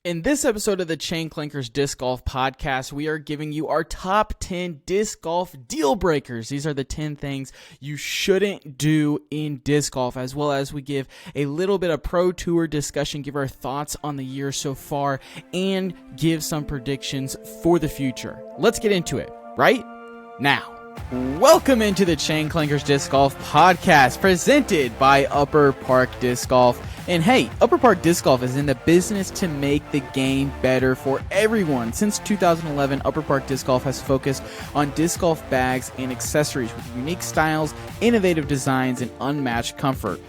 In this episode of the Chain Clankers Disc Golf podcast, we are giving you our top 10 disc golf deal breakers. These are the 10 things you shouldn't do in disc golf, as well as we give a little bit of pro tour discussion, give our thoughts on the year so far, and give some predictions for the future. Let's get into it right now. Welcome into the Chain Clankers Disc Golf podcast presented by Upper Park Disc Golf. And hey, Upper Park Disc Golf is in the business to make the game better for everyone. Since 2011, Upper Park Disc Golf has focused on disc golf bags and accessories with unique styles, innovative designs, and unmatched comfort.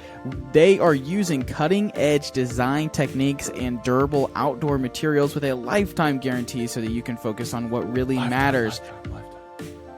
They are using cutting-edge design techniques and durable outdoor materials with a lifetime guarantee so that you can focus on what really matters.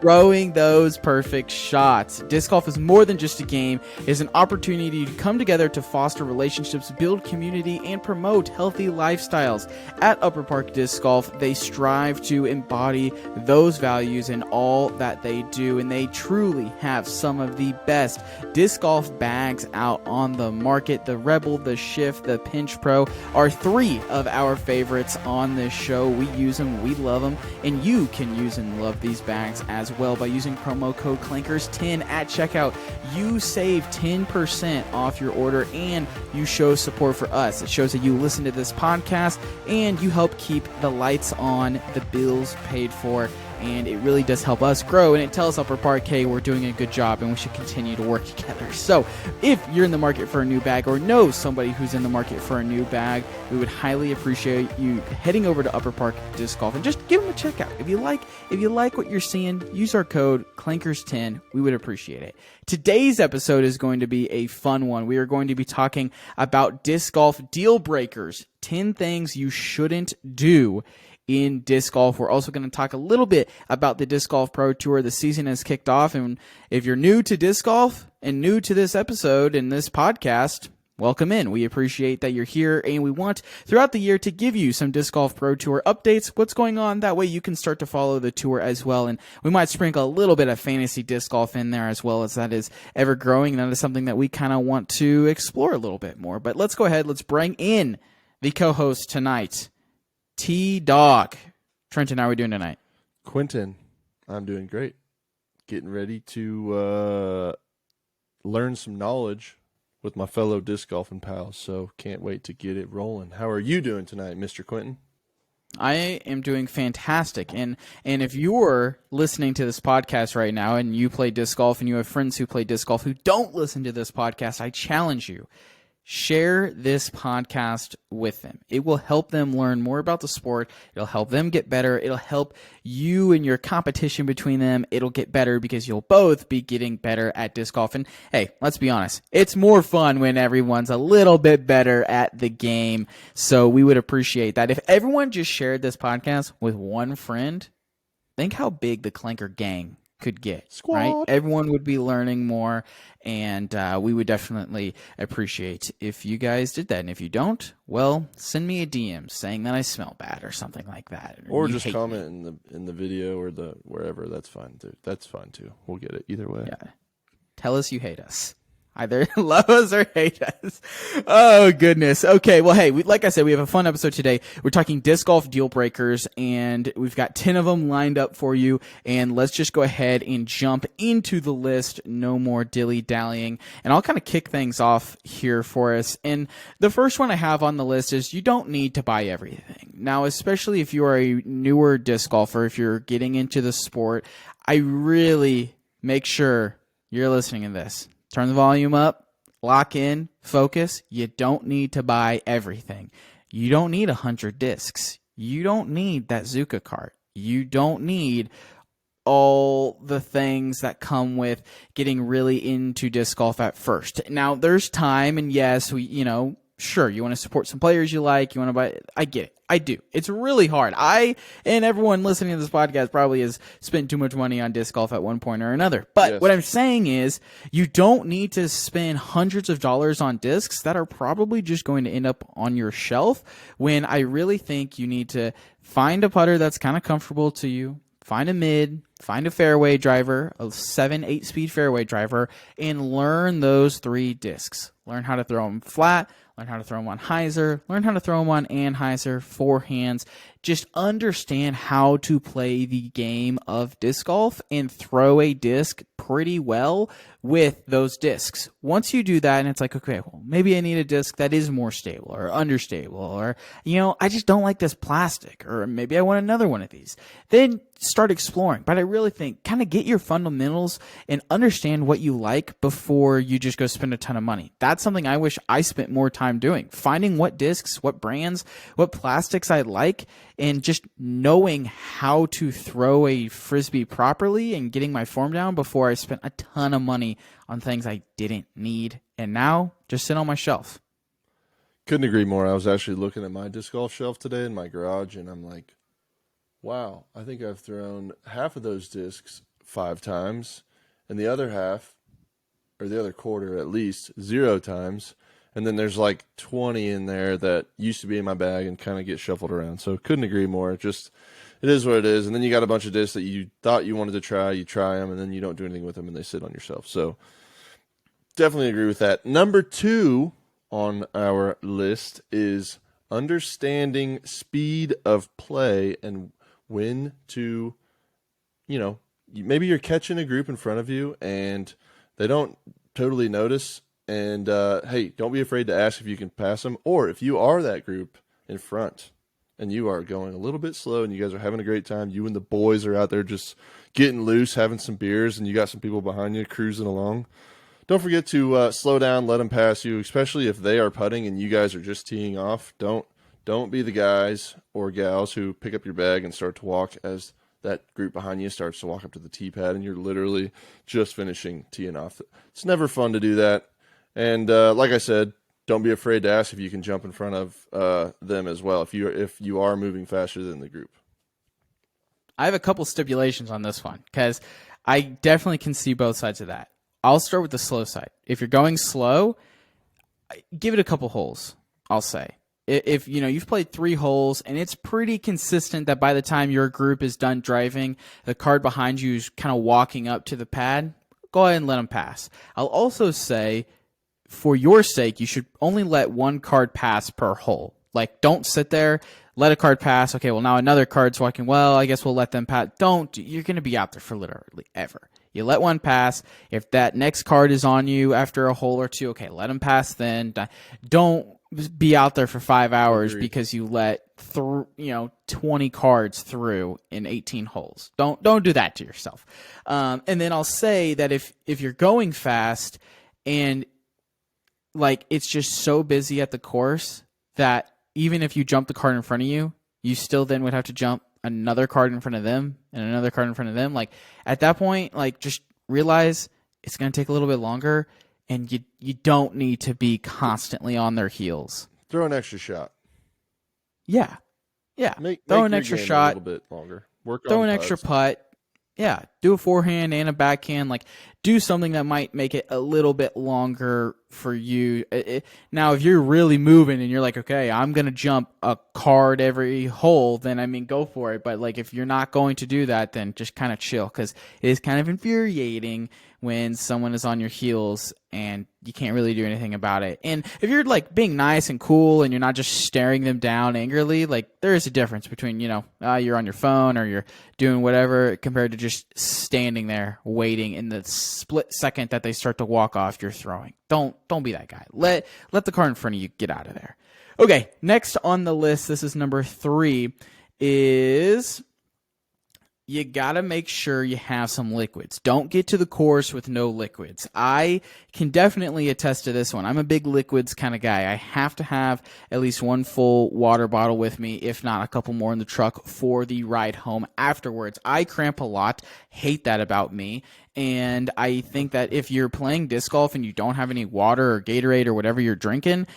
Throwing those perfect shots. Disc golf is more than just a game. It is an opportunity to come together to foster relationships, build community, and promote healthy lifestyles. At Upper Park Disc Golf, they strive to embody those values in all that they do, and they truly have some of the best disc golf bags out on the market. The Rebel, the Shift, the Pinch Pro are three of our favorites on this show. We use them, we love them, and you can use and love these bags as well by using promo code CLANKERS10 at checkout. You save 10% off your order and you show support for us. It shows that you listen to this podcast and you help keep the lights on, the bills paid for, and it really does help us grow, and it tells Upper Park, hey, we're doing a good job and we should continue to work together. So if you're in the market for a new bag or know somebody who's in the market for a new bag, we would highly appreciate you heading over to Upper Park Disc Golf and just give them a check out. If you like what you're seeing, use our code CLANKERS10. We would appreciate it. Today's episode is going to be a fun one. We are going to be talking about disc golf deal breakers, 10 things you shouldn't do in disc golf. We're also going to talk a little bit about the Disc Golf Pro Tour. The season has kicked off, and if you're new to disc golf and new to this episode and this podcast, welcome in. We appreciate that you're here, and we want throughout the year to give you some Disc Golf Pro Tour updates, what's going on. That way you can start to follow the tour as well, and we might sprinkle a little bit of fantasy disc golf in there as well, as that is ever growing. That is something that we kind of want to explore a little bit more. But let's go ahead. Let's bring in the co-host tonight, T-Dog. Trenton, how are we doing tonight? Quentin, I'm doing great. Getting ready to learn some knowledge with my fellow disc golfing pals, so can't wait to get it rolling. How are you doing tonight, Mr. Quentin? I am doing fantastic, and if you're listening to this podcast right now and you play disc golf and you have friends who play disc golf who don't listen to this podcast, I challenge you, share this podcast with them. It will help them learn more about the sport. It'll help them get better. It'll help you and your competition between them. It'll get better because you'll both be getting better at disc golf. And hey, let's be honest, it's more fun when everyone's a little bit better at the game. So we would appreciate that. If everyone just shared this podcast with one friend, think how big the Clanker gang could get. Squad. Right? Everyone would be learning more, and we would definitely appreciate if you guys did that. And if you don't, well, send me a DM saying that I smell bad or something like that, or just comment in the video or the wherever. That's fine too. That's fine too. We'll get it either way. Yeah. Tell us you hate us. Either love us or hate us. Oh, goodness. Okay, well, hey, like I said, we have a fun episode today. We're talking disc golf deal breakers, and we've got 10 of them lined up for you. And let's just go ahead and jump into the list. No more dilly-dallying. And I'll kind of kick things off here for us. And the first one I have on the list is you don't need to buy everything. Now, especially if you are a newer disc golfer, if you're getting into the sport, I really make sure you're listening to this. Turn the volume up, lock in, focus. You don't need to buy everything. You don't need 100 discs. You don't need that Zuka cart. You don't need all the things that come with getting really into disc golf at first. Now, there's time, and yes, sure, you want to support some players you like, you want to buy, I get it. I do. It's really hard. I and everyone listening to this podcast probably has spent too much money on disc golf at one point or another. But What I'm saying is you don't need to spend hundreds of dollars on discs that are probably just going to end up on your shelf, when I really think you need to find a putter that's kind of comfortable to you, find a mid, find a fairway driver, a 7-8 speed fairway driver, and learn those 3 discs. Learn how to throw them flat, learn how to throw them on hyzer, learn how to throw them on anhyzer, forehands. Just understand how to play the game of disc golf and throw a disc pretty well with those discs. Once you do that, and it's like, okay, well, maybe I need a disc that is more stable or understable, or, I just don't like this plastic, or maybe I want another one of these. Then start exploring. But I really think kind of get your fundamentals and understand what you like before you just go spend a ton of money. That's something I wish I spent more time doing. Finding what discs, what brands, what plastics I like, and just knowing how to throw a Frisbee properly and getting my form down before I spent a ton of money on things I didn't need and now just sit on my shelf. Couldn't agree more. I was actually looking at my disc golf shelf today in my garage, and I'm like, wow, I think I've thrown half of those discs 5 times, and the other half, or the other quarter at least, 0 times. And then there's like 20 in there that used to be in my bag and kind of get shuffled around. So couldn't agree more. Just, it is what it is. And then you got a bunch of discs that you thought you wanted to try. You try them, and then you don't do anything with them, and they sit on your shelf. So definitely agree with that. Number 2 on our list is understanding speed of play and when to, maybe you're catching a group in front of you and they don't totally notice. And, hey, don't be afraid to ask if you can pass them. Or if you are that group in front and you are going a little bit slow and you guys are having a great time, you and the boys are out there just getting loose, having some beers, and you got some people behind you cruising along, don't forget to slow down, let them pass you, especially if they are putting and you guys are just teeing off. Don't be the guys or gals who pick up your bag and start to walk as that group behind you starts to walk up to the tee pad and you're literally just finishing teeing off. It's never fun to do that. And like I said, don't be afraid to ask if you can jump in front of them as well if you are moving faster than the group. I have a couple stipulations on this one because I definitely can see both sides of that. I'll start with the slow side. If you're going slow, give it a couple holes, I'll say. If you've played 3 holes and it's pretty consistent that by the time your group is done driving, the card behind you is kind of walking up to the pad, go ahead and let them pass. I'll also say, for your sake, you should only let 1 card pass per hole. Like, don't sit there, let a card pass. Okay, well, now another card's walking. Well, I guess we'll let them pass. You're going to be out there for literally ever. You let 1 pass. If that next card is on you after a hole or 2, okay, let them pass then. Don't be out there for 5 hours because you let 20 cards through in 18 holes. Don't do that to yourself. And then I'll say that if you're going fast and like it's just so busy at the course that even if you jump the card in front of you, you still then would have to jump another card in front of them and another card in front of them. Like at that point, like just realize it's going to take a little bit longer. And you don't need to be constantly on their heels. Throw an extra shot. Yeah. Throw an extra shot. A little bit longer. Throw an extra putt. Yeah. Do a forehand and a backhand. Like, do something that might make it a little bit longer for you. Now, if you're really moving and you're like, okay, I'm going to jump a card every hole, then, go for it. But, like, if you're not going to do that, then just kind of chill because it is kind of infuriating when someone is on your heels and you can't really do anything about it. And if you're like being nice and cool and you're not just staring them down angrily, like there is a difference between, you're on your phone or you're doing whatever compared to just standing there waiting in the split second that they start to walk off you're throwing. Don't be that guy. Let the car in front of you get out of there. Okay, next on the list, this is number 3, is you got to make sure you have some liquids. Don't get to the course with no liquids. I can definitely attest to this one. I'm a big liquids kind of guy. I have to have at least 1 full water bottle with me, if not a couple more in the truck for the ride home afterwards. I cramp a lot. Hate that about me. And I think that if you're playing disc golf and you don't have any water or Gatorade or whatever you're drinking,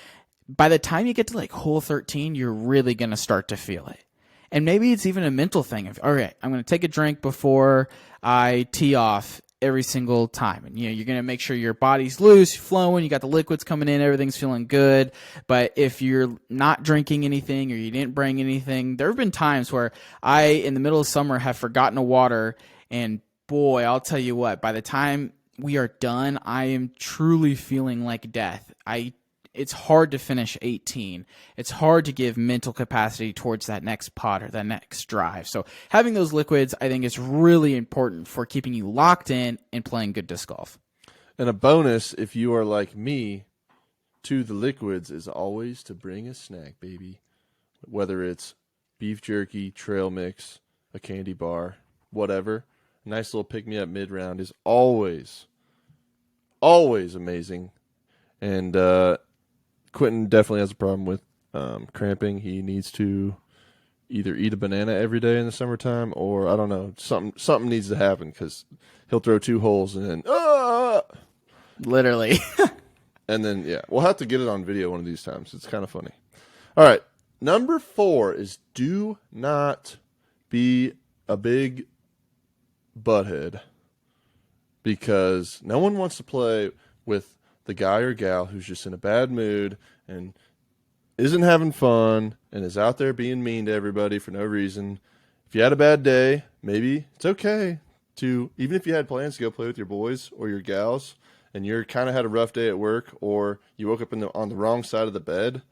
by the time you get to like hole 13, you're really going to start to feel it. And maybe it's even a mental thing. All right, I'm going to take a drink before I tee off every single time. And, you're going to make sure your body's loose, flowing, you got the liquids coming in, everything's feeling good. But if you're not drinking anything or you didn't bring anything, there have been times where I, in the middle of summer, have forgotten a water. And, boy, I'll tell you what, by the time we are done, I am truly feeling like death. it's hard to finish 18. It's hard to give mental capacity towards that next putt or that next drive. So having those liquids, I think, is really important for keeping you locked in and playing good disc golf. And a bonus, if you are like me, to the liquids is always to bring a snack, baby. Whether it's beef jerky, trail mix, a candy bar, whatever. A nice little pick-me-up mid-round is always amazing. And Quentin definitely has a problem with cramping. He needs to either eat a banana every day in the summertime, or I don't know, something needs to happen, because he'll throw 2 holes and then Literally. and then we'll have to get it on video one of these times. It's kind of funny. All right, number 4 is do not be a big butthead, because no one wants to play with the guy or gal who's just in a bad mood and isn't having fun and is out there being mean to everybody for no reason. If you had a bad day, maybe it's okay to, even if you had plans to go play with your boys or your gals and you're kind of had a rough day at work, or you woke up on the wrong side of the bed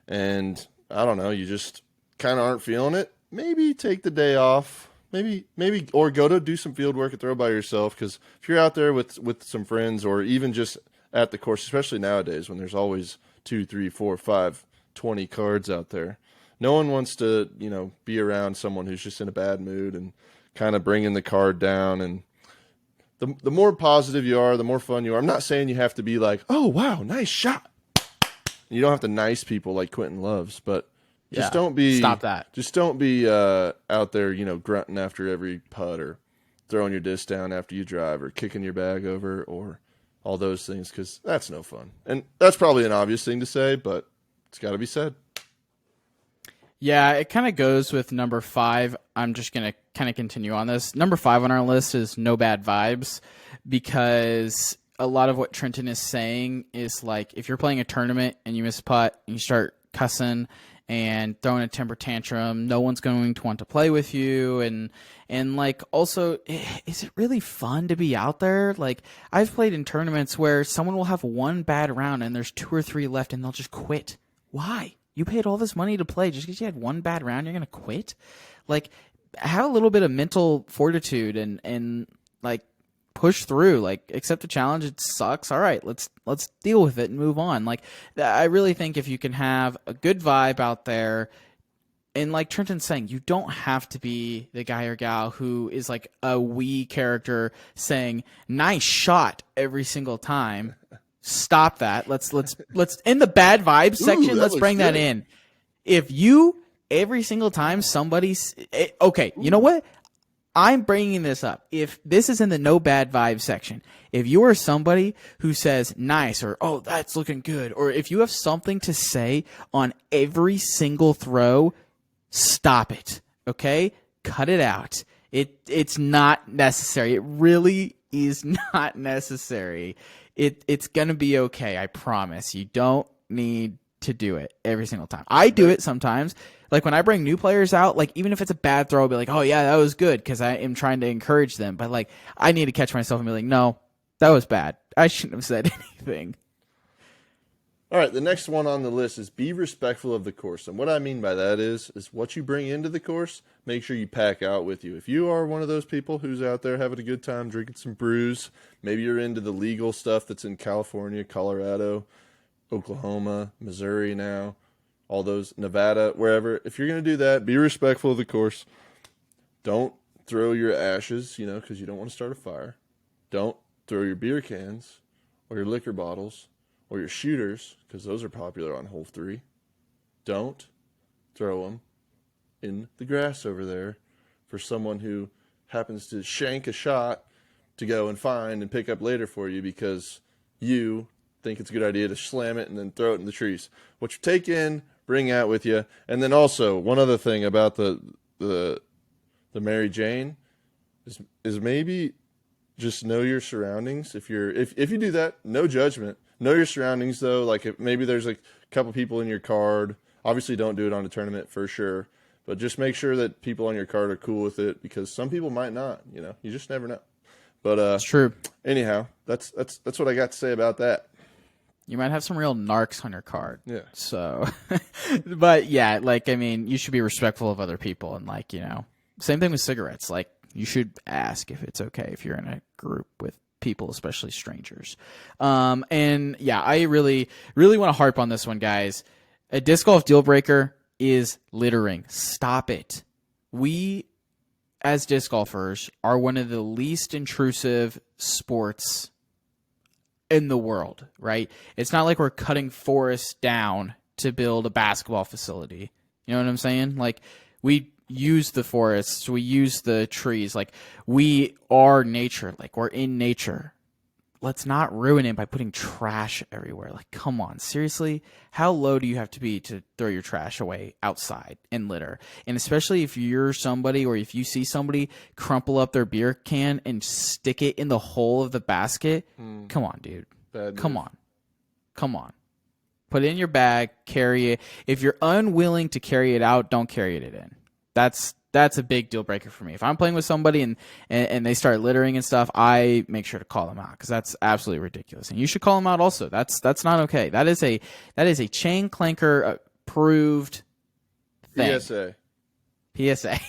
and I don't know, you just kind of aren't feeling it, maybe take the day off. Maybe, or go to do some field work and throw by yourself, because if you're out there with some friends, or even just at the course, especially nowadays when there's always 2, 3, 4, 5, 20 cards out there, no one wants to, be around someone who's just in a bad mood and kind of bringing the card down. And the more positive you are, the more fun you are. I'm not saying you have to be like, oh, wow, nice shot. You don't have to nice people like Quentin loves, but just don't be Stop that. Just don't be out there, grunting after every putt, or throwing your disc down after you drive, or kicking your bag over, or all those things, because that's no fun. And that's probably an obvious thing to say, but it's got to be said. Yeah, it kind of goes with number 5. I'm just going to kind of continue on this. Number 5 on our list is no bad vibes, because a lot of what Trenton is saying is, like, if you're playing a tournament and you miss a putt and you start cussing and throwing a temper tantrum, no one's going to want to play with you. And like, also, is it really fun to be out there? Like, I've played in tournaments where someone will have one bad round and there's 2 or 3 left and they'll just quit. Why? You paid all this money to play. Just because you had one bad round, you're going to quit? Like, have a little bit of mental fortitude and like, push through, like, accept the challenge. It sucks. All right, let's deal with it and move on. Like, I really think if you can have a good vibe out there, and like Trenton's saying, you don't have to be the guy or gal who is like a wee character saying nice shot every single time. Stop that. Let's in the bad vibes section, let's bring that in. If you every single time somebody's okay, you know what? I'm bringing this up. If this is in the no bad vibe section, if you are somebody who says nice, or oh, that's looking good, or if you have something to say on every single throw, stop it. Okay? Cut it out. It's not necessary. It really is not necessary. It's going to be okay. I promise. You don't need to do it every single time. I do it sometimes. Like when I bring new players out, like even if it's a bad throw, I'll be like, oh yeah, that was good, because I am trying to encourage them. But like, I need to catch myself and be like, no, that was bad. I shouldn't have said anything. All right, the next one on the list is be respectful of the course. And what I mean by that is what you bring into the course, make sure you pack out with you. If you are one of those people who's out there having a good time, drinking some brews, maybe you're into the legal stuff that's in California, Colorado, Oklahoma, Missouri now, all those, Nevada, wherever. If you're going to do that, be respectful of the course. Don't throw your ashes, because you don't want to start a fire. Don't throw your beer cans or your liquor bottles or your shooters, because those are popular on hole 3. Don't throw them in the grass over there for someone who happens to shank a shot to go and find and pick up later for you, because you think it's a good idea to slam it and then throw it in the trees. What you take in, bring out with you. And then also, one other thing about the Mary Jane is maybe just know your surroundings. If you do that, no judgment. Know your surroundings though. Like if maybe there's like a couple people in your card. Obviously, don't do it on a tournament for sure. But just make sure that people on your card are cool with it, because some people might not. You just never know. But it's true. Anyhow, that's what I got to say about that. You might have some real narcs on your card. Yeah. So, but yeah, like, I mean, you should be respectful of other people. And like, same thing with cigarettes. Like, you should ask if it's okay if you're in a group with people, especially strangers. And yeah, I really, really want to harp on this one, guys. A disc golf deal breaker is littering. Stop it. We, as disc golfers, are one of the least intrusive sports in the world, right? It's not like we're cutting forests down to build a basketball facility. You know what I'm saying? Like, we use the forests, we use the trees. Like, we are nature. Like, we're in nature. Let's not ruin it by putting trash everywhere. Like, come on, seriously? How low do you have to be to throw your trash away outside and litter? And especially if you're somebody, or if you see somebody crumple up their beer can and stick it in the hole of the basket, come on, dude. Come on. Put it in your bag, carry it. If you're unwilling to carry it out, don't carry it in. That's a big deal breaker for me. If I'm playing with somebody and they start littering and stuff, I make sure to call them out, because that's absolutely ridiculous. And you should call them out also. That's not okay. That is a Chain Clanker approved thing. PSA.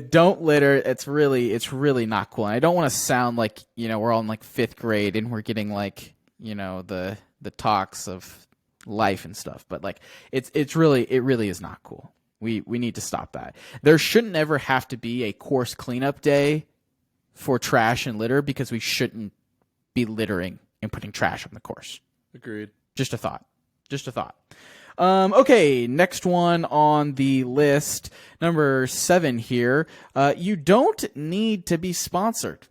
Don't litter. It's really not cool. And I don't want to sound like, we're all in like 5th grade and we're getting like, the talks of life and stuff. But like, it really is not cool. We need to stop that. There shouldn't ever have to be a course cleanup day for trash and litter, because we shouldn't be littering and putting trash on the course. Agreed. Just a thought. Okay, next one on the list, number 7 here. You don't need to be sponsored.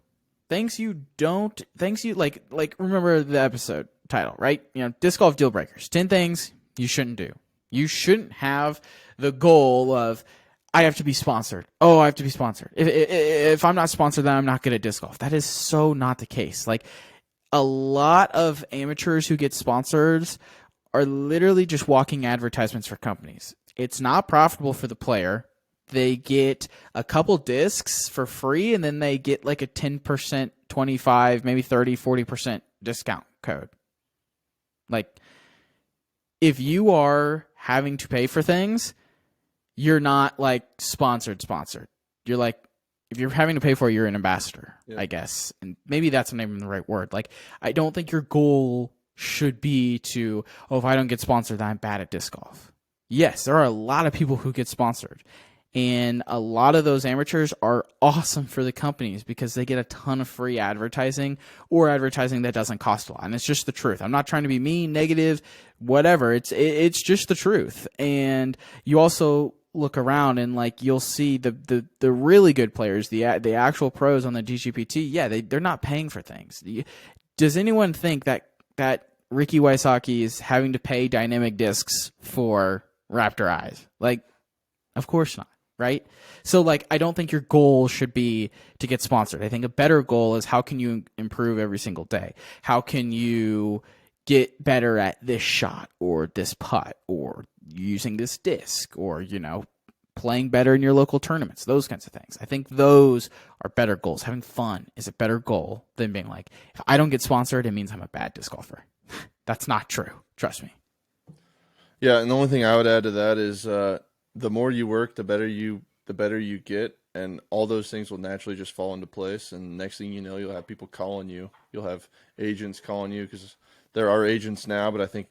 Things you like. Remember the episode title, right? Disc golf deal breakers. 10 things you shouldn't do. You shouldn't have the goal of, I have to be sponsored. Oh, I have to be sponsored. If I'm not sponsored, then I'm not good at disc golf. That is so not the case. Like, a lot of amateurs who get sponsors are literally just walking advertisements for companies. It's not profitable for the player. They get a couple discs for free, and then they get like a 10%, 25, maybe 30, 40% discount code. Like, if you are having to pay for things, you're not like sponsored. You're like, if you're having to pay for it, you're an ambassador, yeah. I guess. And maybe that's not even the right word. Like, I don't think your goal should be to, if I don't get sponsored, then I'm bad at disc golf. Yes, there are a lot of people who get sponsored. And a lot of those amateurs are awesome for the companies, because they get a ton of free advertising, or advertising that doesn't cost a lot. And it's just the truth. I'm not trying to be mean, negative, whatever. It's just the truth. And you also look around and like, you'll see the really good players, the actual pros on the DGPT. Yeah, they're not paying for things. Does anyone think that Ricky Wysocki is having to pay dynamic discs for Raptor Eyes? Like, of course not. Right? So, like, I don't think your goal should be to get sponsored. I think a better goal is, how can you improve every single day? How can you get better at this shot, or this putt, or using this disc, or, playing better in your local tournaments, those kinds of things. I think those are better goals. Having fun is a better goal than being like, if I don't get sponsored, it means I'm a bad disc golfer. That's not true. Trust me. Yeah, and the only thing I would add to that is, the more you work, the better you get, and all those things will naturally just fall into place. And next thing you know, you'll have people calling you. You'll have agents calling you, because there are agents now, but I think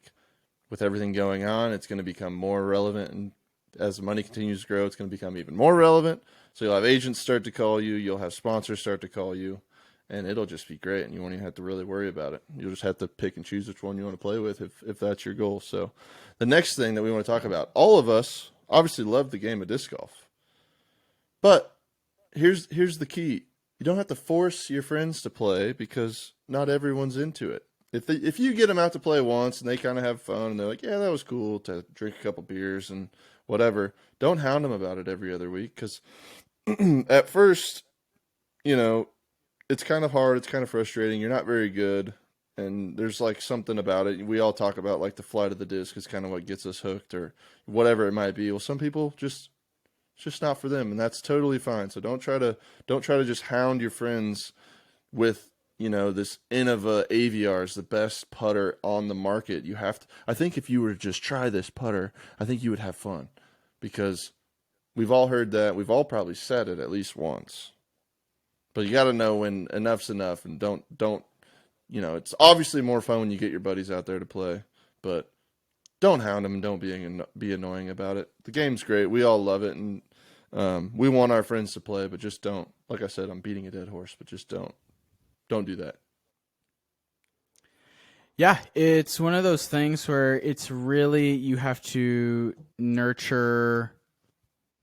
with everything going on, it's going to become more relevant. And as the money continues to grow, it's going to become even more relevant. So you'll have agents start to call you. You'll have sponsors start to call you, and it'll just be great. And you won't even have to really worry about it. You'll just have to pick and choose which one you want to play with, if that's your goal. So the next thing that we want to talk about, all of us obviously love the game of disc golf, but here's the key: you don't have to force your friends to play, because not everyone's into it. If you get them out to play once and they kind of have fun and they're like, yeah, that was cool to drink a couple beers and whatever, don't hound them about it every other week, because at first, it's kind of hard, it's kind of frustrating, you're not very good. And there's like something about it. We all talk about like the flight of the disc is kind of what gets us hooked, or whatever it might be. Well, some people it's just not for them, and that's totally fine. So don't try to just hound your friends with this Innova AVR is the best putter on the market. I think if you were to just try this putter, I think you would have fun, because we've all heard that. We've all probably said it at least once. But you got to know when enough's enough, and don't, it's obviously more fun when you get your buddies out there to play, but don't hound them and don't be annoying about it. The game's great. We all love it, and we want our friends to play, but just don't. Like I said, I'm beating a dead horse, but just don't do that. Yeah, it's one of those things where it's really, you have to nurture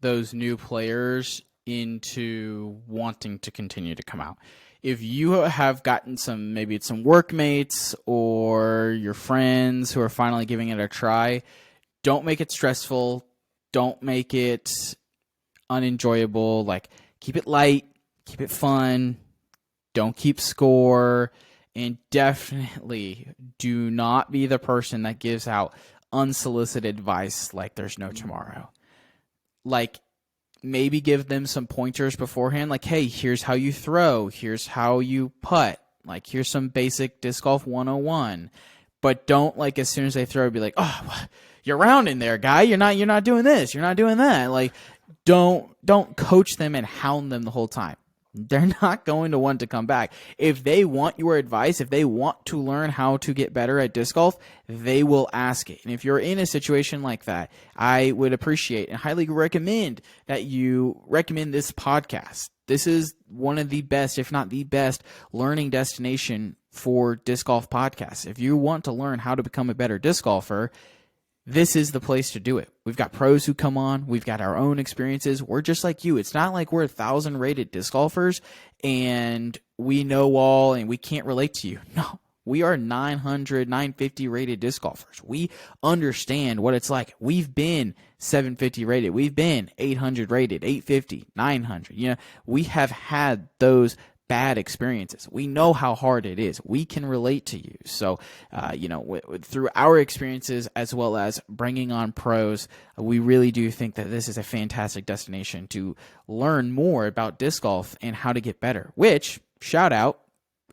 those new players into wanting to continue to come out. If you have gotten maybe it's some workmates or your friends who are finally giving it a try, don't make it stressful. Don't make it unenjoyable. Like, keep it light, keep it fun. Don't keep score, and definitely do not be the person that gives out unsolicited advice like there's no tomorrow. Like, maybe give them some pointers beforehand, like, hey, here's how you throw, here's how you putt, like, here's some basic disc golf 101. But don't, like, as soon as they throw, be like, oh, you're rounding there, guy. You're not doing this. You're not doing that. Like, don't coach them and hound them the whole time. They're not going to want to come back. If they want your advice, if they want to learn how to get better at disc golf, they will ask it. And if you're in a situation like that, I would appreciate and highly recommend that you recommend this podcast. This is one of the best, if not the best, learning destination for disc golf podcasts. If you want to learn how to become a better disc golfer, this is the place to do it. We've got pros who come on. We've got our own experiences. We're just like you. It's not like we're 1,000 rated disc golfers and we know all and we can't relate to you. No, we are 900, 950 rated disc golfers. We understand what it's like. We've been 750 rated. We've been 800 rated, 850, 900. We have had those bad experiences. We know how hard it is. We can relate to you. So, through our experiences as well as bringing on pros, we really do think that this is a fantastic destination to learn more about disc golf and how to get better, which, shout out,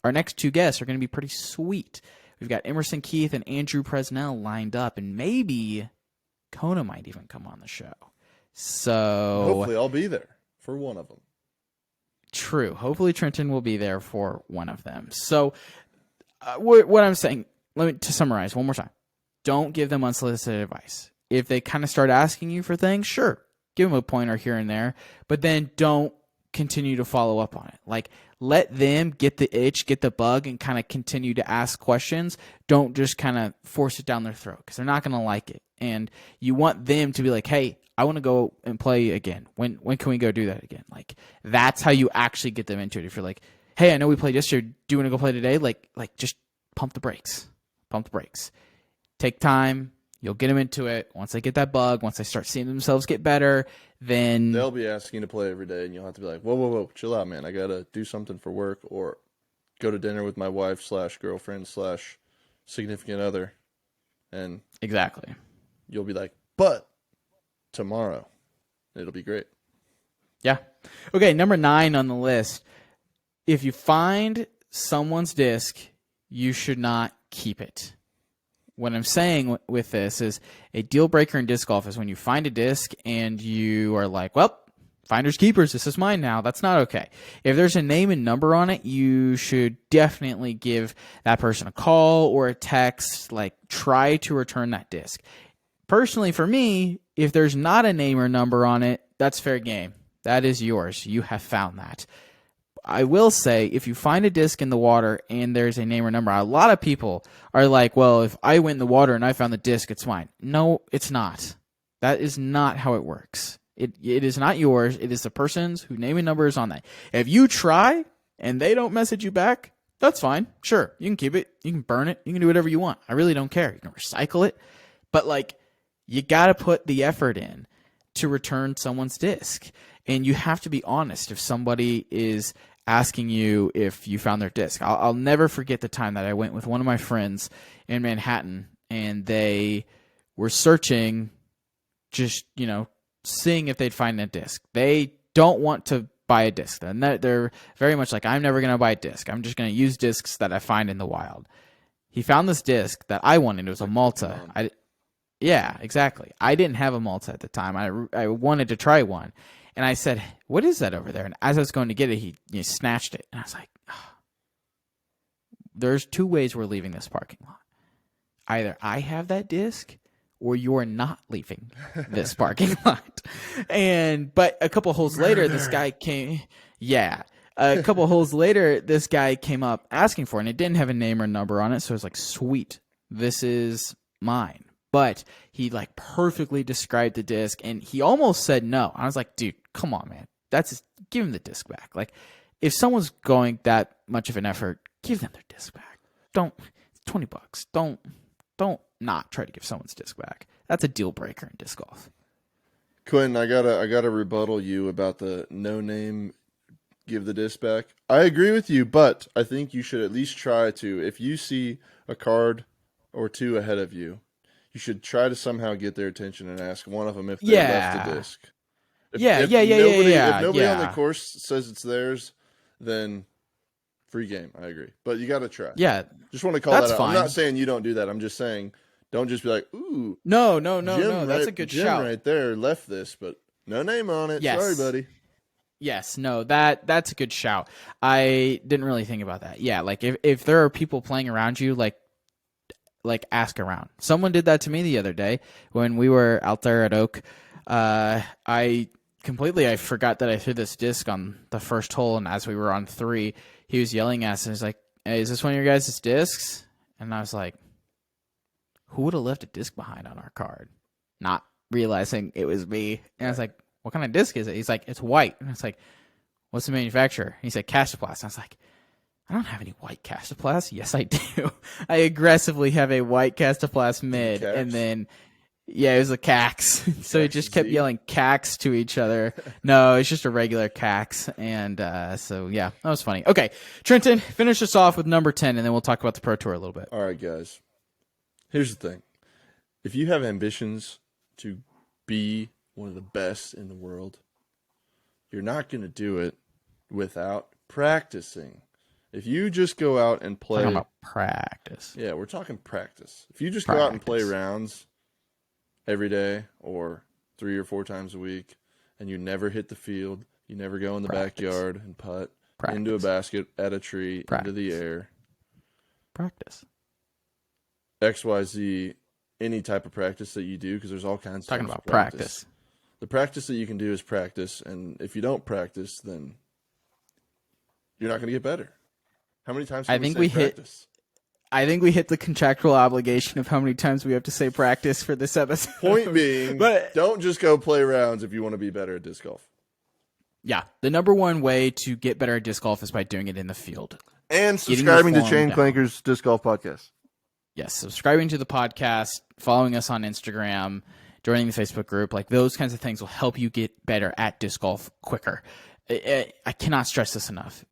our next two guests are going to be pretty sweet. We've got Emerson Keith and Andrew Presnell lined up, and maybe Kona might even come on the show. So hopefully I'll be there for one of them. True. Hopefully Trenton will be there for one of them. So what I'm saying, to summarize one more time, don't give them unsolicited advice. If they kind of start asking you for things, sure, give them a pointer here and there, but then don't continue to follow up on it. Like, let them get the itch, get the bug, and kind of continue to ask questions. Don't just kind of force it down their throat, because they're not going to like it. And you want them to be like, hey, I want to go and play again. When can we go do that again? Like, that's how you actually get them into it. If you're like, hey, I know we played yesterday. Do you want to go play today? Like just pump the brakes. Pump the brakes. Take time. You'll get them into it. Once they get that bug, once they start seeing themselves get better, then they'll be asking to play every day, and you'll have to be like, whoa, chill out, man. I got to do something for work or go to dinner with my wife / girlfriend / significant other. And exactly. You'll be like, but tomorrow it'll be great. Yeah. Okay, number 9 on the list. If you find someone's disc, you should not keep it. What I'm saying with this is a deal breaker in disc golf is when you find a disc and you are like, well, finders keepers, this is mine now. That's not okay. If there's a name and number on it, you should definitely give that person a call or a text, like try to return that disc. Personally, for me, if there's not a name or number on it, that's fair game. That is yours. You have found that. I will say, if you find a disc in the water and there's a name or number, a lot of people are like, well, if I went in the water and I found the disc, it's mine. No, it's not. That is not how it works. It is not yours. It is the person's whose name and number is on that. If you try and they don't message you back, that's fine. Sure, you can keep it. You can burn it. You can do whatever you want. I really don't care. You can recycle it. But, you got to put the effort in to return someone's disc. And you have to be honest if somebody is asking you if you found their disc. I'll never forget the time that I went with one of my friends in Manhattan, and they were searching, just, seeing if they'd find a disc. They don't want to buy a disc. And they're very much like, I'm never going to buy a disc. I'm just going to use discs that I find in the wild. He found this disc that I wanted. It was a Malta. Yeah, exactly. I didn't have a Malta at the time. I wanted to try one. And I said, what is that over there? And as I was going to get it, he snatched it. And I was like, oh. There's two ways we're leaving this parking lot. Either I have that disc or you're not leaving this parking lot. But a couple holes later, this guy came. Yeah. A couple holes later, this guy came up asking for it, and it didn't have a name or number on it. So I was like, sweet, this is mine. But he like perfectly described the disc, and he almost said no. I was like, dude, come on, man. Give him the disc back. Like, if someone's going that much of an effort, give them their disc back. It's $20. Don't not try to give someone's disc back. That's a deal breaker in disc golf. Quinn, I gotta rebuttal you about the no name give the disc back. I agree with you, but I think you should at least try to, if you see a card or two ahead of you, you should try to somehow get their attention and ask one of them if they left the disc. If nobody on the course says it's theirs, then free game. I agree. But you got to try. Yeah. Just want to call that out. Fine. I'm not saying you don't do that. I'm just saying don't just be like, ooh. No. That's a good Jim shout. right there left this, but no name on it. Yes. Sorry, buddy. Yes, no, that's a good shout. I didn't really think about that. Yeah, like if there are people playing around you, like ask around. Someone did that to me the other day when we were out there at Oak. I forgot that I threw this disc on the first hole, and as we were on 3, he was yelling at us, and he's like, hey, is this one of your guys' discs? And I was like, who would have left a disc behind on our card? Not realizing it was me. And I was like, what kind of disc is it? He's like, it's white. And I was like, what's the manufacturer? He said, Castoplast. And I was like, I don't have any white Castoplast. Yes, I do. I aggressively have a white Castoplast mid. And then, it was a Cax. So he just kept yelling Cax to each other. No, it's just a regular Cax. And that was funny. Okay, Trenton, finish us off with number 10, and then we'll talk about the Pro Tour a little bit. All right, guys. Here's the thing. If you have ambitions to be one of the best in the world, you're not going to do it without practicing. If you just go out and play... Talking about practice. Yeah, we're talking practice. If you just go out and play rounds every day or 3 or 4 times a week, and you never hit the field, you never go in the backyard and putt into a basket, at a tree, into the air. Practice. XYZ, any type of practice that you do, because there's all kinds of talking about practice. The practice that you can do is practice, and if you don't practice, then you're not going to get better. How many times can we say practice? I think we hit the contractual obligation of how many times we have to say practice for this episode. Point being, don't just go play rounds if you want to be better at disc golf. Yeah, the number one way to get better at disc golf is by doing it in the field. And subscribing to Chain Clankers Disc Golf Podcast. Yes, subscribing to the podcast, following us on Instagram, joining the Facebook group, like those kinds of things will help you get better at disc golf quicker. I cannot stress this enough.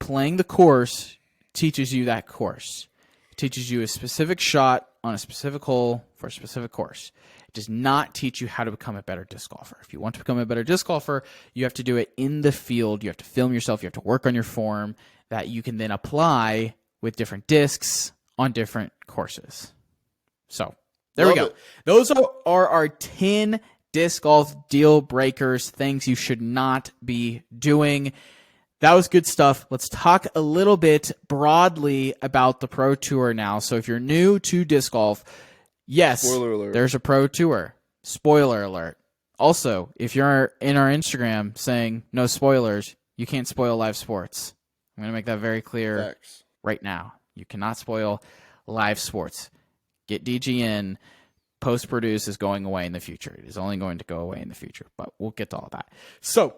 Playing the course teaches you that course. It teaches you a specific shot on a specific hole for a specific course. It does not teach you how to become a better disc golfer. If you want to become a better disc golfer, you have to do it in the field. You have to film yourself. You have to work on your form that you can then apply with different discs on different courses. So there we go. Those are our 10 disc golf deal breakers, things you should not be doing. That was good stuff. Let's talk a little bit broadly about the Pro Tour now. So if you're new to disc golf, yes, there's a Pro Tour. Spoiler alert. Also, if you're in our Instagram saying no spoilers, you can't spoil live sports. I'm going to make that very clear right now. You cannot spoil live sports. Get DGN. Post-produce is going away in the future. It is only going to go away in the future, but we'll get to all that. So,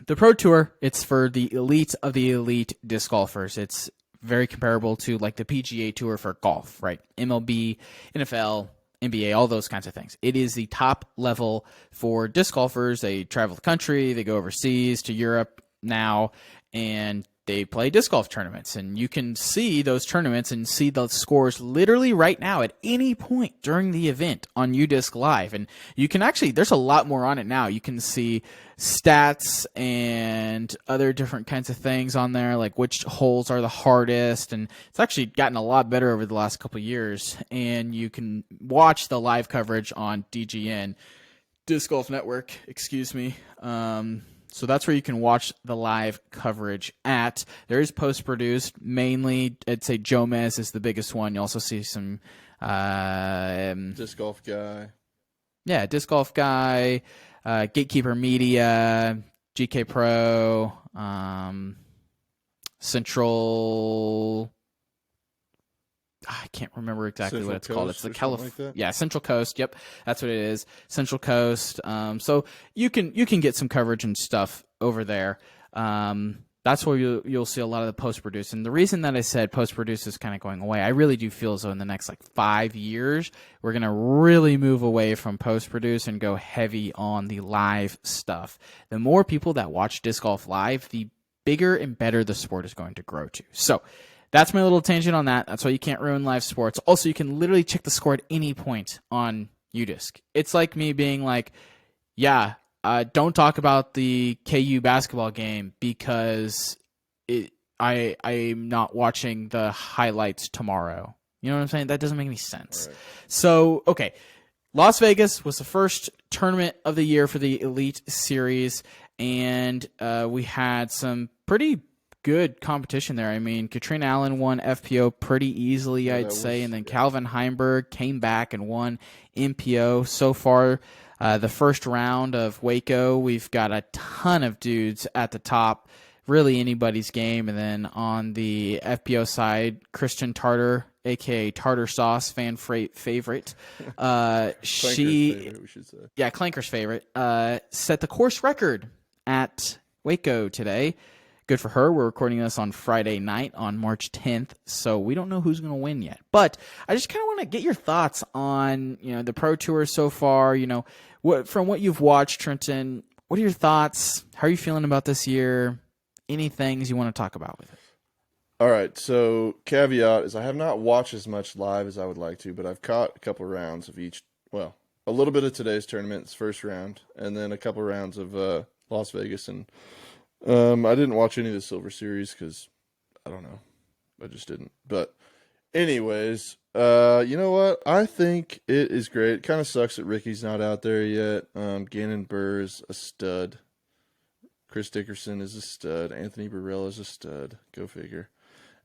the Pro Tour, it's for the elite of the elite disc golfers. It's very comparable to like the PGA Tour for golf, right? MLB, NFL, NBA, all those kinds of things. It is the top level for disc golfers. They travel the country, they go overseas to Europe now, and they play disc golf tournaments, and you can see those tournaments and see the scores literally right now at any point during the event on UDisc Live. And you can actually, there's a lot more on it now. You can see stats and other different kinds of things on there, like which holes are the hardest. And it's actually gotten a lot better over the last couple of years. And you can watch the live coverage on DGN, Disc Golf Network, excuse me. So that's where you can watch the live coverage at. There is post-produced. Mainly, I'd say Jomez is the biggest one. You also see some... Disc Golf Guy. Yeah, Disc Golf Guy, Gatekeeper Media, GK Pro, Central... I can't remember exactly Central what it's called. Coast It's the California. Yeah, Central Coast. Yep, that's what it is. Central Coast. So you can get some coverage and stuff over there. That's where you'll see a lot of the post produce. And the reason that I said post produce is kind of going away, I really do feel as though in the next 5 years we're gonna really move away from post produce and go heavy on the live stuff. The more people that watch disc golf live, the bigger and better the sport is going to grow to. So that's my little tangent on that. That's why you can't ruin live sports. Also, you can literally check the score at any point on UDisc. It's like me being like, yeah, don't talk about the KU basketball game because I'm not watching the highlights tomorrow. You know what I'm saying? That doesn't make any sense. Right. So, okay. Las Vegas was the first tournament of the year for the Elite Series, and we had some pretty good competition there. I mean, Katrina Allen won FPO pretty easily, I'd say, and then Calvin Heimberg came back and won MPO. So far, the first round of Waco, we've got a ton of dudes at the top, really anybody's game. And then on the FPO side, Christian Tartar, aka Tartar Sauce, fan favorite. Favorite, we should say. Yeah, Clanker's favorite. Set the course record at Waco today. Good for her. We're recording this on Friday night on March 10th, so we don't know who's going to win yet. But I just kind of want to get your thoughts on, the Pro Tour so far. From what you've watched, Trenton, what are your thoughts? How are you feeling about this year? Any things you want to talk about with it? All right, so caveat is I have not watched as much live as I would like to, but I've caught a couple rounds of each. Well, a little bit of today's tournament's first round, and then a couple rounds of Las Vegas. And I didn't watch any of the Silver Series because, I don't know, I just didn't. But anyways, you know what? I think it is great. It kind of sucks that Ricky's not out there yet. Gannon Burr's a stud. Chris Dickerson is a stud. Anthony Barella is a stud. Go figure.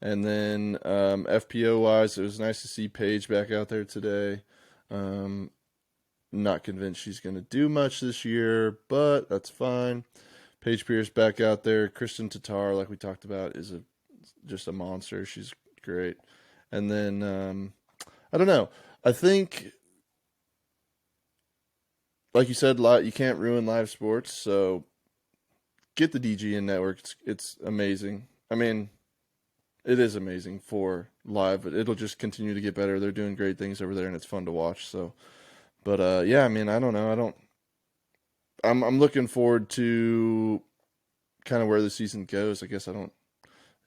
And then FPO-wise, it was nice to see Paige back out there today. Not convinced she's going to do much this year, but that's fine. Paige Pierce back out there. Kristen Tatar, like we talked about, is just a monster. She's great. And then, I don't know. I think, like you said, you can't ruin live sports, so get the DGN network. It's amazing. I mean, it is amazing for live, but it'll just continue to get better. They're doing great things over there, and it's fun to watch. So, but yeah, I mean, I don't know. I'm looking forward to kind of where the season goes. I guess I don't.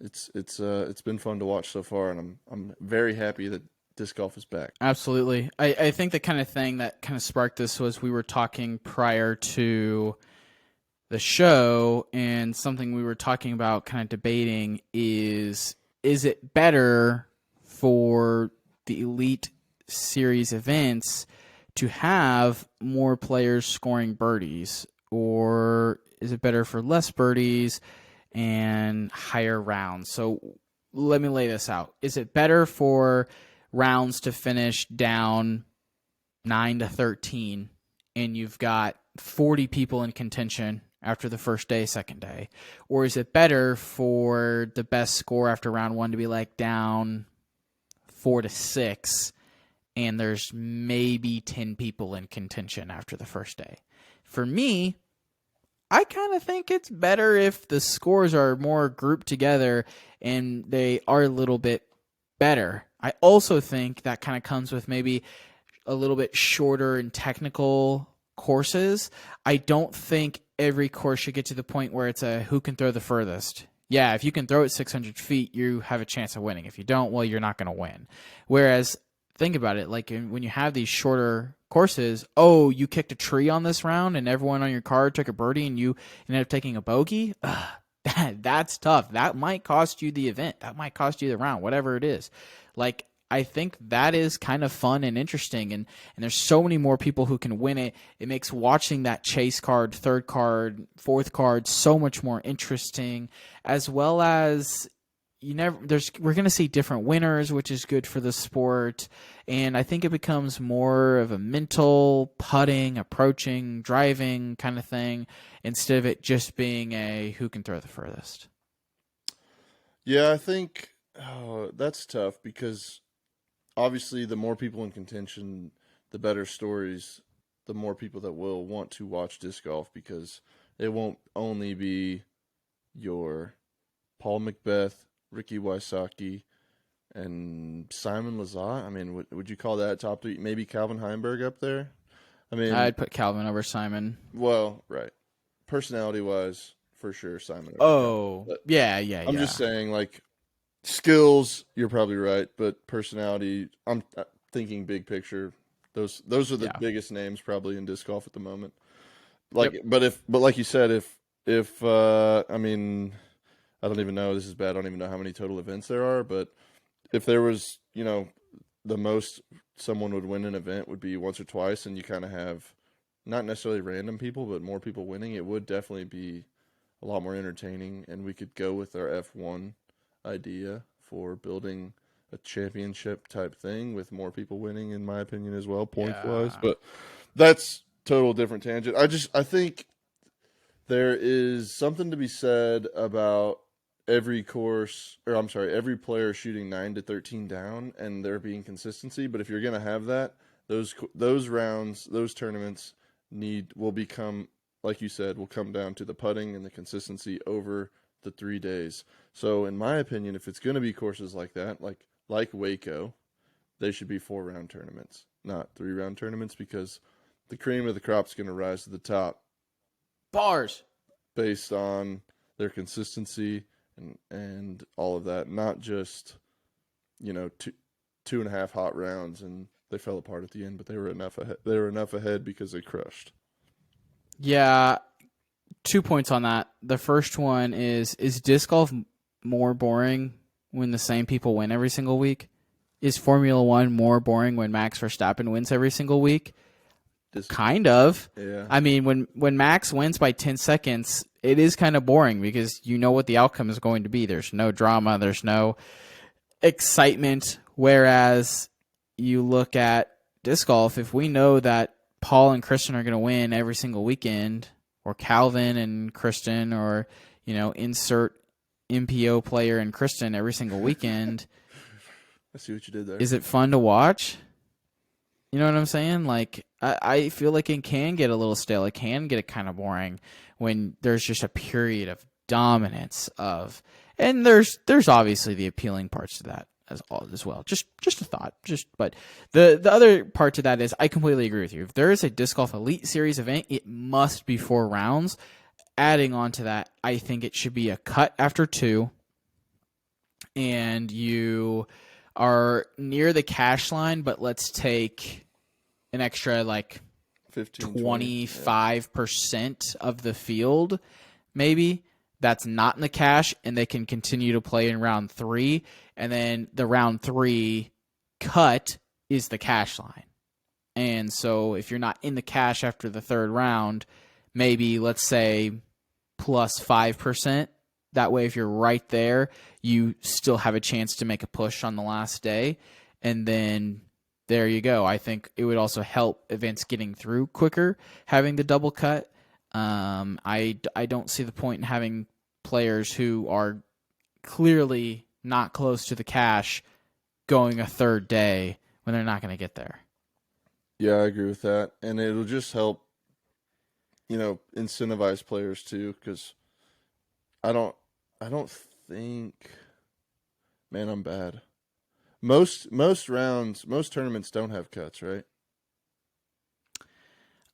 It's been fun to watch so far, and I'm very happy that disc golf is back. Absolutely. I think the kind of thing that kind of sparked this was we were talking prior to the show, and something we were talking about, kind of debating is it better for the Elite Series events to have more players scoring birdies, or is it better for less birdies and higher rounds? So let me lay this out. Is it better for rounds to finish down 9-13 and you've got 40 people in contention after the first day, second day? Or is it better for the best score after round one to be down 4-6 and there's maybe 10 people in contention after the first day? For me, I kind of think it's better if the scores are more grouped together and they are a little bit better. I also think that kind of comes with maybe a little bit shorter and technical courses. I don't think every course should get to the point where it's a who can throw the furthest. yeah, if you can throw it 600 feet, you have a chance of winning. If you don't, well, you're not going to win. Whereas, think about it, like when you have these shorter courses, oh, you kicked a tree on this round and everyone on your card took a birdie and you ended up taking a bogey, that's tough. That might cost you the event. That might cost you the round, whatever it is. Like, I think that is kind of fun and interesting, and there's so many more people who can win it. It makes watching that chase card, third card, fourth card so much more interesting, as well as we're going to see different winners, which is good for the sport, and I think it becomes more of a mental putting, approaching, driving kind of thing instead of it just being a who can throw the furthest. Yeah, I think that's tough because obviously the more people in contention, the better stories, the more people that will want to watch disc golf because it won't only be your Paul Macbeth, Ricky Wysocki, and Simon Lizotte. I mean, would you call that top three? Maybe Calvin Heimberg up there? I mean, I'd put Calvin over Simon. Well, right. Personality-wise, for sure, Simon. Oh, yeah. I'm just saying, like, skills, you're probably right, but personality, I'm thinking big picture. Those are the biggest names probably in disc golf at the moment. Like, but like you said, if I mean, I don't even know. This is bad. I don't even know how many total events there are, but if there was, the most someone would win an event would be once or twice, and you kind of have not necessarily random people, but more people winning, it would definitely be a lot more entertaining, and we could go with our F1 idea for building a championship type thing with more people winning, in my opinion, as well, points-wise. But that's total different tangent. I think there is something to be said about every player shooting 9 to 13 down and there being consistency. But if you're going to have that, those rounds, those tournaments will become, like you said, will come down to the putting and the consistency over the 3 days. So in my opinion, if it's going to be courses like that, like Waco, they should be 4-round tournaments, not 3-round tournaments, because the cream of the crop is going to rise to the top. Bars. Based on their consistency and all of that, not just, 2.5 hot rounds and they fell apart at the end, but they were enough ahead. They were enough ahead because they crushed. Yeah, 2 points on that. The first one is disc golf more boring when the same people win every single week? Is Formula One more boring when Max Verstappen wins every single week? Kind of. Yeah. I mean, when Max wins by 10 seconds, it is kind of boring because you know what the outcome is going to be. There's no drama. There's no excitement. Whereas you look at disc golf, if we know that Paul and Kristen are going to win every single weekend, or Calvin and Kristen, or, insert MPO player and Kristen every single weekend. I see what you did there. Is it fun to watch? You know what I'm saying? Like, I feel like it can get a little stale. It can get kind of boring when there's just a period of dominance of, and there's obviously the appealing parts to that as well. Just a thought. But the other part to that is I completely agree with you. If there is a Disc Golf Elite Series event, it must be 4 rounds. Adding on to that, I think it should be a cut after 2, and you are near the cash line, but let's take an extra 25% of the field, maybe, that's not in the cash, and they can continue to play in round 3, and then the round 3 cut is the cash line. And so if you're not in the cash after the 3rd round, maybe, let's say, plus 5%. That way, if you're right there, you still have a chance to make a push on the last day, and then there you go. I think it would also help events getting through quicker, having the double cut. I don't see the point in having players who are clearly not close to the cash going a 3rd day when they're not going to get there. Yeah, I agree with that. And it'll just help, incentivize players too, because I don't think, man, I'm bad. Most tournaments don't have cuts, right?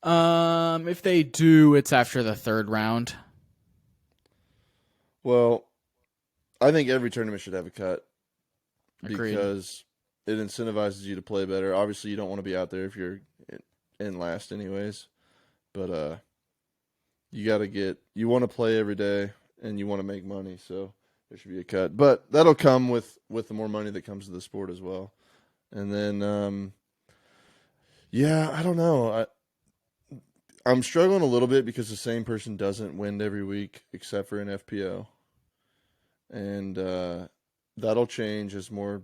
If they do, it's after the 3rd round. Well, I think every tournament should have a cut. Agreed. Because it incentivizes you to play better. Obviously, you don't want to be out there if you're in last anyways. But you want to play every day and you want to make money, so there should be a cut. But that'll come with the more money that comes to the sport as well. And then, I don't know. I'm struggling a little bit because the same person doesn't win every week except for an FPO. And that'll change as more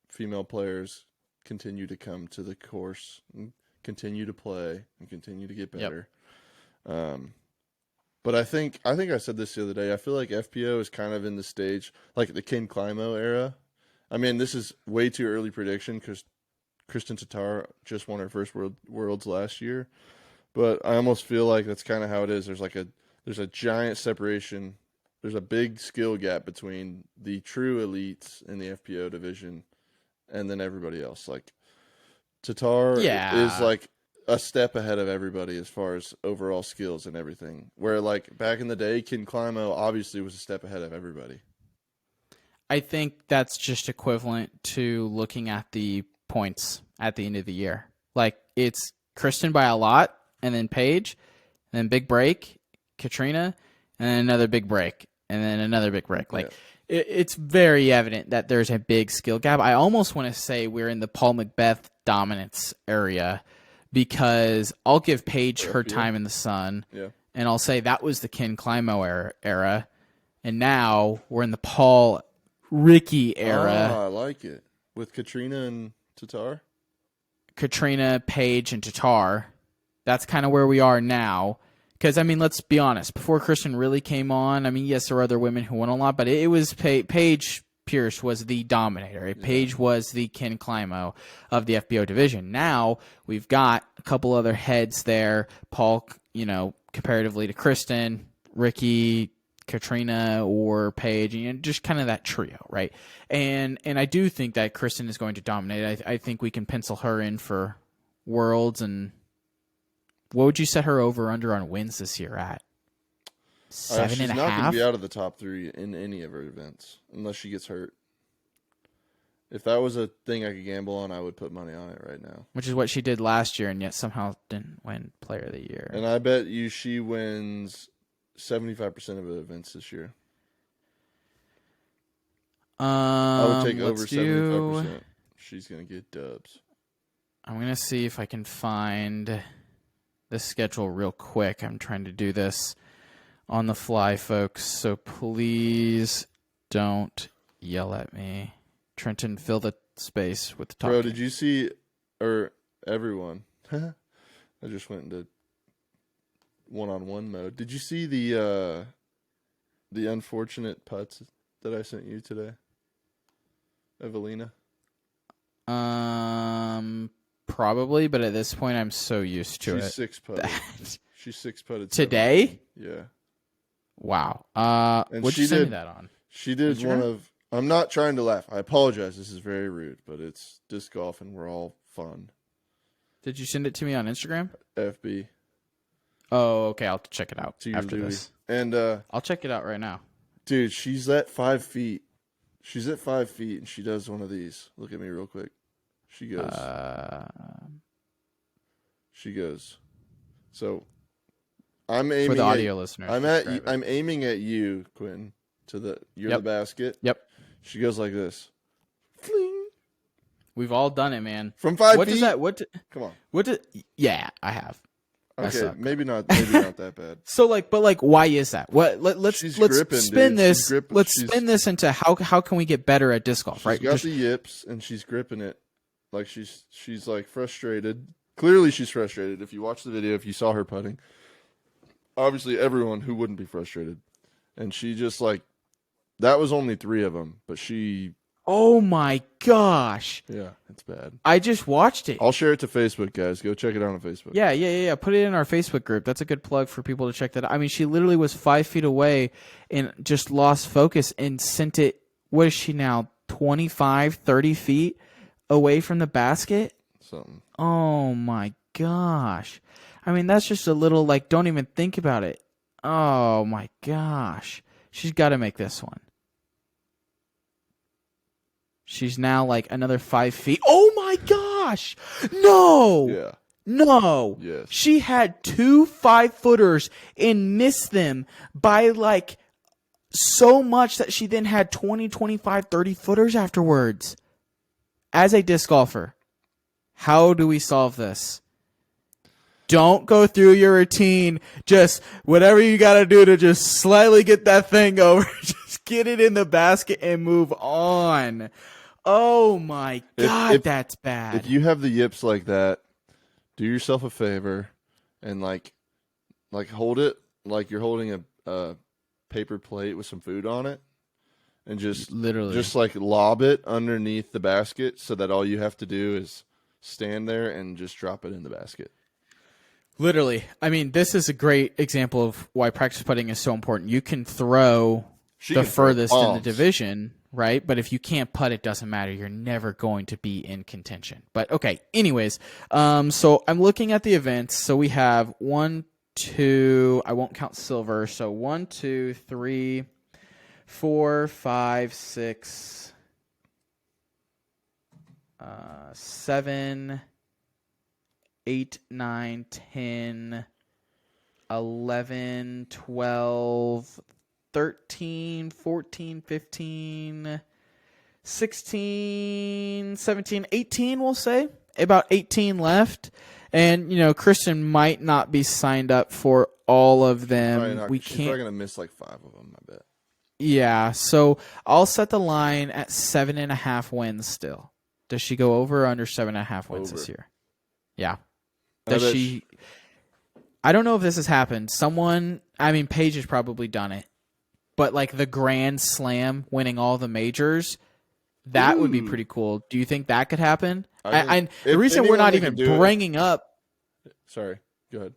female players continue to come to the course and continue to play and continue to get better. Yep. But I think I said this the other day. I feel like FPO is kind of in the stage, like the Ken Climo era. I mean, this is way too early prediction because Kristen Tatar just won her first Worlds last year. But I almost feel like that's kind of how it is. There's a giant separation. There's a big skill gap between the true elites in the FPO division and then everybody else. Like, Tatar is like a step ahead of everybody as far as overall skills and everything. Where, like, back in the day, Ken Climo obviously was a step ahead of everybody. I think that's just equivalent to looking at the points at the end of the year. Like, it's Kristen by a lot, and then Paige, and then big break, Katrina, and then another big break, and then another big break. Like, it's very evident that there's a big skill gap. I almost want to say we're in the Paul Macbeth dominance area because I'll give Paige her time in the sun, and I'll say that was the Ken Climo era, and now we're in the Paul Ricky era. Oh, I like it. With Katrina and Tatar? Katrina, Paige, and Tatar. That's kind of where we are now. Because, I mean, let's be honest. Before Kristen really came on, I mean, yes, there were other women who won a lot, but it was Paige Pierce was the dominator. Paige was the Ken Climo of the FBO division. Now we've got a couple other heads there. Paul, comparatively to Kristen, Ricky, Katrina, or Paige, just kind of that trio, right? And I do think that Kristen is going to dominate. I think we can pencil her in for Worlds. And what would you set her over under on wins this year at? 7.5? She's not going to be out of the top 3 in any of her events unless she gets hurt. If that was a thing I could gamble on, I would put money on it right now. Which is what she did last year, and yet somehow didn't win Player of the Year. And I bet you she wins 75% of the events this year. I would take over 75%. She's going to get dubs. I'm going to see if I can find the schedule real quick. I'm trying to do this on the fly, folks, so please don't yell at me. Trenton, fill the space with the talking. Bro, did you see, or everyone, I just went into one-on-one mode. Did you see the unfortunate putts that I sent you today, Evelina? Probably, but at this point, I'm so used to it. She's 6-putted. She's 6-putted today. Yeah. Wow. What'd you send me that on? She did one of. I'm not trying to laugh. I apologize. This is very rude, but it's disc golf, and we're all fun. Did you send it to me on Instagram? FB. Oh, okay. I'll check it out after this. And I'll check it out right now. Dude, she's at 5 feet. She's at 5 feet, and she does one of these. Look at me real quick. She goes. She goes. So, I'm aiming for the audio listeners. I'm aiming at you, Quentin. You're the basket. Yep. She goes like this. Fling. We've all done it, man. From 5 feet. What does that? Come on. Yeah, I have. Okay, maybe not that bad. So why is that? Let's gripping, spin dude. this. Let's spin this into how can we get better at disc golf? Right? She's got the yips and she's gripping it like she's like frustrated. Clearly, she's frustrated. If you watch the video, if you saw her putting, obviously everyone who wouldn't be frustrated, and she just like that was only 3 of them, but she. Oh my gosh. Yeah, it's bad. I just watched it. I'll share it to Facebook, guys. Go check it out on Facebook. Yeah. Put it in our Facebook group. That's a good plug for people to check that out. I mean, she literally was 5 feet away and just lost focus and sent it. What is she now? 25, 30 feet away from the basket? Something. Oh my gosh. I mean, that's just a little don't even think about it. Oh my gosh. She's got to make this one. She's now like another 5 feet. Oh my gosh! No! Yeah. No! Yes. She had 2 5-footers and missed them by like so much that she then had 20, 25, 30 footers afterwards. As a disc golfer, how do we solve this? Don't go through your routine. Just whatever you got to do to just slightly get that thing over. Just get it in the basket and move on. Oh my God, that's bad. If you have the yips like that, do yourself a favor and like hold it like you're holding a paper plate with some food on it, and just like lob it underneath the basket so that all you have to do is stand there and just drop it in the basket. Literally. I mean, this is a great example of why practice putting is so important. You can throw the furthest in the division, right? But if you can't putt, it doesn't matter. You're never going to be in contention. But okay, anyways, so I'm looking at the events. So we have 1, 2, I won't count silver. So 1, 2, 3, 4, 5, 6, 7, 8, 9, 10, 11, 12, 13, 14, 15, 16, 17, 18, we'll say. About 18 left. And, Kristen might not be signed up for all of them. She's probably going to miss like 5 of them, I bet. Yeah, so I'll set the line at 7.5 wins still. Does she go over or under 7.5 wins this year? Yeah. Does she? I don't know if this has happened. Paige has probably done it. But like the Grand Slam, winning all the majors, that would be pretty cool. Do you think that could happen? The reason we're not even bringing up... Sorry, go ahead.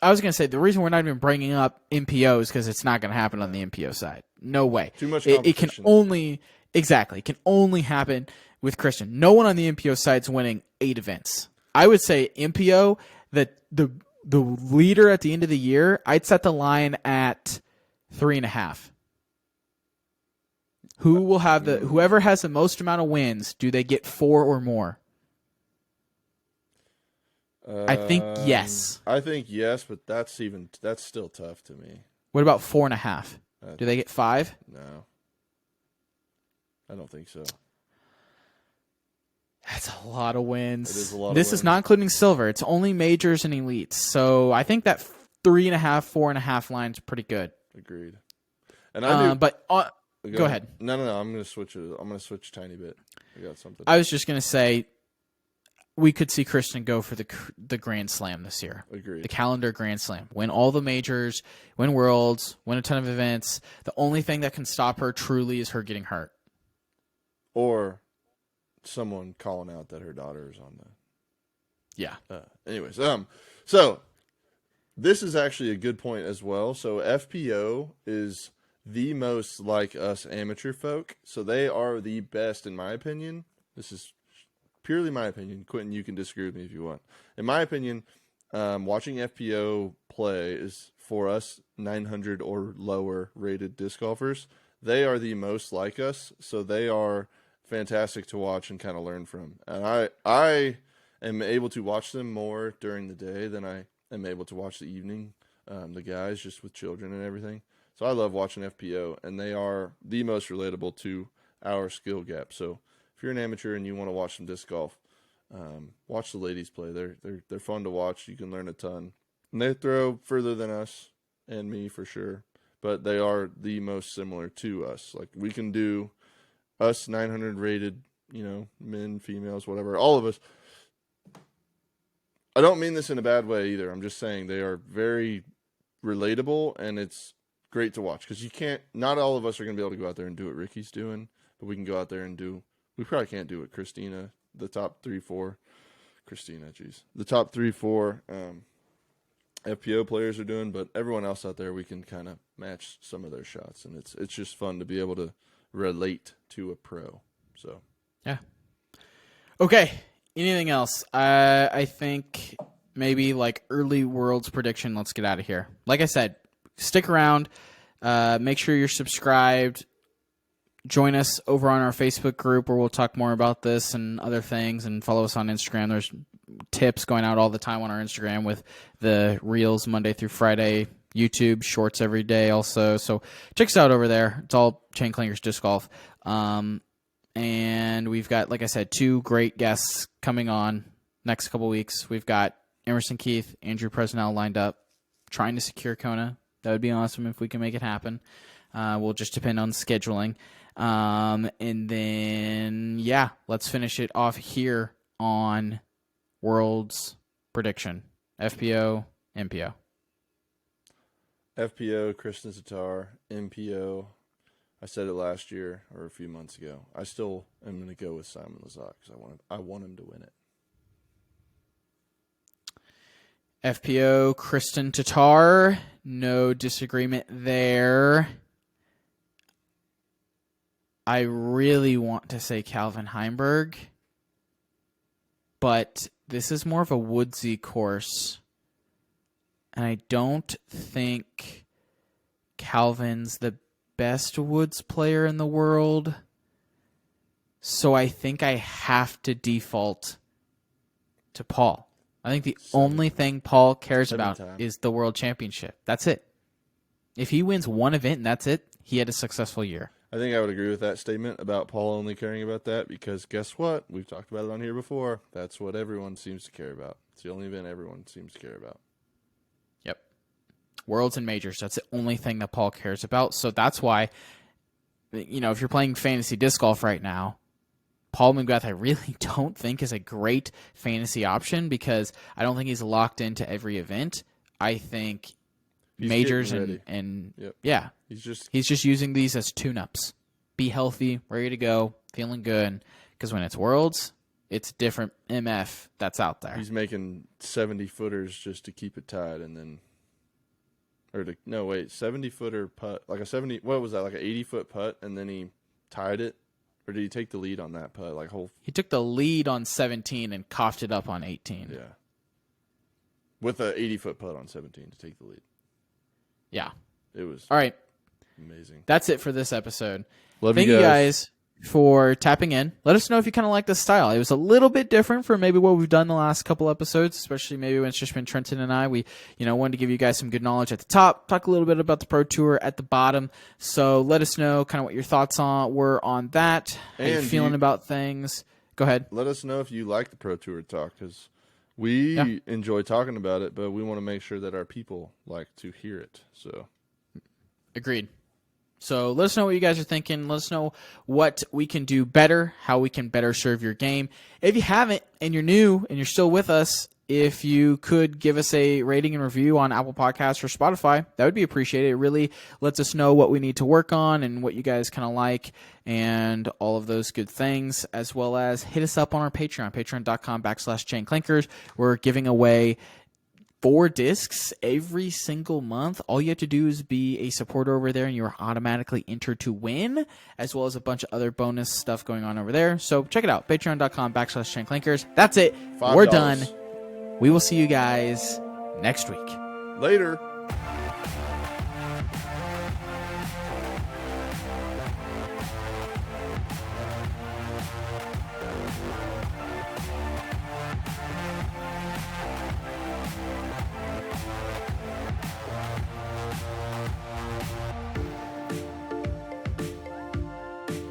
I was going to say, the reason we're not even bringing up MPO is because it's not going to happen on the MPO side. No way. Too much competition. It can only happen with Kristen. No one on the MPO side's winning 8 events. I would say MPO, the leader at the end of the year, I'd set the line at 3.5. Whoever has the most amount of wins, do they get 4 or more? I think yes. I think yes, but that's still tough to me. What about 4.5? Do they get 5? No. I don't think so. That's a lot of wins. It is a lot this is not including silver. It's only majors and elites. So I think that 3.5, 4.5 line's pretty good. Agreed. And I do. But go ahead. No. I'm going to switch it. I'm going to switch a tiny bit. I got something. I was just going to say we could see Kristen go for the Grand Slam this year. Agreed. The calendar Grand Slam. Win all the majors, win worlds, win a ton of events. The only thing that can stop her truly is her getting hurt. Or someone calling out that her daughter is on the... Yeah. Anyways, so this is actually a good point as well. So FPO is the most like us amateur folk. So they are the best, in my opinion. This is purely my opinion. Quentin, you can disagree with me if you want. In my opinion, watching FPO play is, for us 900 or lower rated disc golfers, they are the most like us. So they are fantastic to watch and kind of learn from. And I am able to watch them more during the day than I am able to watch the evening, the guys, just with children and everything. So I love watching FPO, and they are the most relatable to our skill gap. So if you're an amateur and you want to watch some disc golf, watch the ladies play. They're fun to watch. You can learn a ton. And they throw further than us and me for sure, but they are the most similar to us. Like we can do us 900 rated, men, females, whatever, all of us. I don't mean this in a bad way either. I'm just saying they are very relatable, and it's great to watch because not all of us are going to be able to go out there and do what Ricky's doing, but we can go out there and we probably can't do what the top 3-4 FPO players are doing, but everyone else out there, we can kind of match some of their shots, and it's just fun to be able to relate to a pro. So yeah. Okay. Anything else? I think maybe like early worlds prediction. Let's get out of here. Like I said, stick around. Make sure you're subscribed. Join us over on our Facebook group where we'll talk more about this and other things, and follow us on Instagram. There's tips going out all the time on our Instagram with the Reels Monday through Friday, YouTube Shorts every day also. So check us out over there. It's all Chain Clankers Disc Golf. And we've got, like I said, 2 great guests coming on next couple weeks. We've got Emerson Keith, Andrew Presnell lined up, trying to secure Kona. That would be awesome if we can make it happen. We'll just depend on scheduling. And then, yeah, let's finish it off here on World's prediction. FPO, MPO. FPO, Kristen Tatar. MPO, I said it last year or a few months ago. I still am going to go with Simon Lizotte because I want him to win it. FPO, Kristen Tatar. No disagreement there. I really want to say Calvin Heimberg, but this is more of a woodsy course, and I don't think Calvin's the best woods player in the world, so I think I have to default to Paul. I think the only thing Paul cares about is the World Championship. That's it. If he wins one event and that's it, he had a successful year. I think I would agree with that statement about Paul only caring about that, because guess what? We've talked about it on here before. That's what everyone seems to care about. It's the only event everyone seems to care about. Yep. Worlds and majors, that's the only thing that Paul cares about. So that's why, you know, if you're playing fantasy disc golf right now, Paul McBeth I really don't think is a great fantasy option, because I don't think he's locked into every event. I think He's majors and yep. Yeah, he's just using these as tune-ups. Be healthy, ready to go, feeling good, because when it's Worlds, it's different MF that's out there. He's making 70-footers just to keep it tied, and then 70-footer putt, like a 70. What was that? Like an 80-foot putt, and then he tied it, or did he take the lead on that putt? He took the lead on 17 and coughed it up on 18. Yeah, with a 80-foot putt on 17 to take the lead. Yeah. It was all right. Amazing. That's it for this episode. Thank you guys for tapping in. Let us know if you kind of like this style. It was a little bit different from maybe what we've done the last couple episodes, especially maybe when it's just been Trenton and I. We, wanted to give you guys some good knowledge at the top, talk a little bit about the Pro Tour at the bottom. So let us know kind of what your thoughts were on that. How you feeling about things. Go ahead. Let us know if you like the Pro Tour talk, because we enjoy talking about it, but we want to make sure that our people like to hear it. So, agreed. So let us know what you guys are thinking. Let us know what we can do better, how we can better serve your game. If you haven't and you're new and you're still with us, if you could give us a rating and review on Apple Podcasts or Spotify, that would be appreciated. It really lets us know what we need to work on and what you guys kind of like and all of those good things, as well as hit us up on our Patreon, patreon.com/chainclankers. We're giving away 4 discs every single month. All you have to do is be a supporter over there, and you're automatically entered to win, as well as a bunch of other bonus stuff going on over there. So check it out, patreon.com/chainclankers. That's it. $5. We're done. We will see you guys next week. Later.